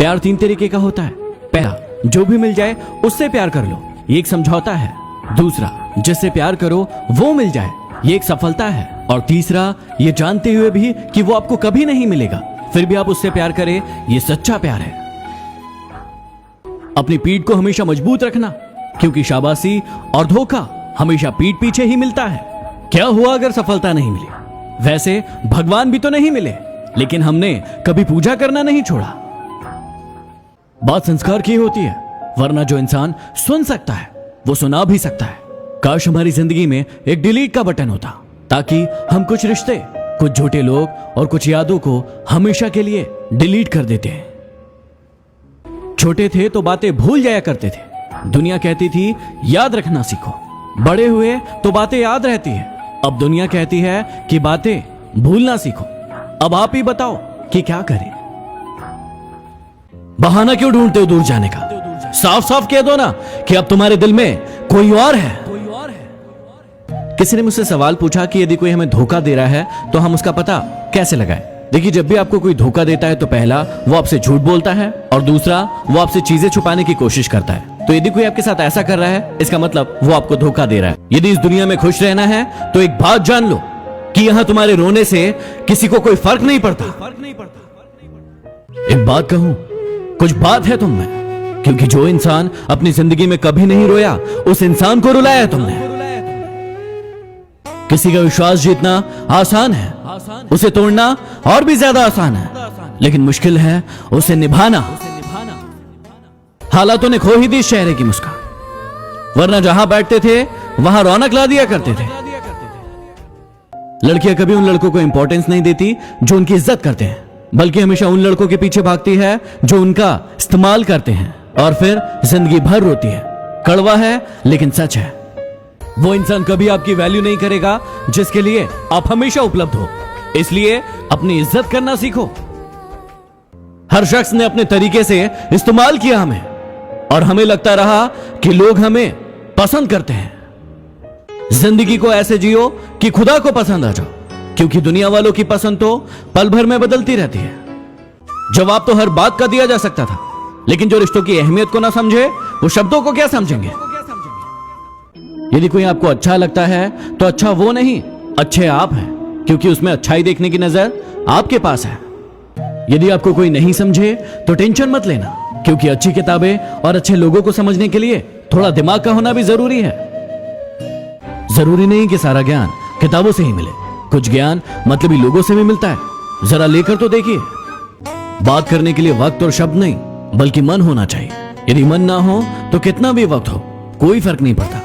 प्यार 3 तरीके का होता है। पहला, जो भी मिल जाए उससे प्यार कर लो, ये एक समझौता है। दूसरा, जिससे प्यार करो वो मिल जाए, ये एक सफलता है। और तीसरा, ये जानते हुए भी कि वो आपको कभी नहीं मिलेगा, फिर भी आप उससे प्यार करें, ये सच्चा प्यार है। अपनी पीठ को हमेशा मजबूत रखना, क्योंकि शाबाशी और धोखा हमेशा पीठ पीछे ही मिलता है। क्या हुआ अगर सफलता नहीं मिली? वैसे भगवान भी तो नहीं मिले, लेकिन हमने कभी पूजा करना नहीं छोड़ा। बात संस्कार की होती है, वरना जो इंसान सुन सकता है वो सुना भी सकता है। काश हमारी जिंदगी में एक डिलीट का बटन होता, ताकि हम कुछ रिश्ते, कुछ झूठे लोग और कुछ यादों को हमेशा के लिए डिलीट कर देते हैं। छोटे थे तो बातें भूल जाया करते थे, दुनिया कहती थी याद रखना सीखो। बड़े हुए तो बातें याद रहती है, अब दुनिया कहती है कि बातें भूलना सीखो। अब आप ही बताओ कि क्या करें? बहाना क्यों ढूंढते हो दूर जाने का? साफ साफ कह दो ना कि अब तुम्हारे दिल में कोई और है। किसी ने मुझसे सवाल पूछा कि यदि कोई हमें धोखा दे रहा है तो हम उसका पता कैसे लगाएं? देखिए, जब भी आपको कोई धोखा देता है तो पहला, वो आपसे झूठ बोलता है, और दूसरा, वो आपसे चीजें छुपाने की कोशिश करता है। तो यदि कोई आपके साथ ऐसा कर रहा है, इसका मतलब वो आपको धोखा दे रहा है। यदि इस दुनिया में खुश रहना है तो एक बात जान लो कि यहां तुम्हारे रोने से किसी को कोई फर्क नहीं पड़ता। एक बात कहूं, कुछ बात है तुम में, क्योंकि जो इंसान अपनी जिंदगी में कभी नहीं रोया, उस इंसान को रुलाया तुमने। किसी का विश्वास जीतना आसान है, उसे तोड़ना और भी ज्यादा आसान है, लेकिन मुश्किल है उसे निभाना। हालातों ने खो ही दी इस चेहरे की मुस्कान, वरना जहां बैठते थे वहां रौनक ला दिया करते थे। लड़कियां कभी उन लड़कों को इंपॉर्टेंस नहीं देती जो उनकी इज्जत करते हैं, बल्कि हमेशा उन लड़कों के पीछे भागती है जो उनका इस्तेमाल करते हैं, और फिर जिंदगी भर रोती है। कड़वा है लेकिन सच है। वो इंसान कभी आपकी वैल्यू नहीं करेगा जिसके लिए आप हमेशा उपलब्ध हो। इसलिए अपनी इज्जत करना सीखो। हर शख्स ने अपने तरीके से इस्तेमाल किया हमें, और हमें लगता रहा कि लोग हमें पसंद करते हैं। जिंदगी को ऐसे जियो कि खुदा को पसंद आ जाओ, क्योंकि दुनिया वालों की पसंद तो पल भर में बदलती रहती है। जवाब तो हर बात का दिया जा सकता था, लेकिन जो रिश्तों की अहमियत को ना समझे वो शब्दों को क्या समझेंगे? यदि कोई आपको अच्छा लगता है तो अच्छा वो नहीं, अच्छे आप हैं, क्योंकि उसमें अच्छाई देखने की नजर आपके पास है। यदि आपको कोई नहीं समझे तो टेंशन मत लेना, क्योंकि अच्छी किताबें और अच्छे लोगों को समझने के लिए थोड़ा दिमाग का होना भी जरूरी है। जरूरी नहीं कि सारा ज्ञान किताबों से ही मिले, कुछ ज्ञान मतलबी लोगों से भी मिलता है। जरा लेकर तो देखिए। बात करने के लिए वक्त और शब्द नहीं, बल्कि मन होना चाहिए। यदि मन ना हो तो कितना भी वक्त हो, कोई फर्क नहीं पड़ता।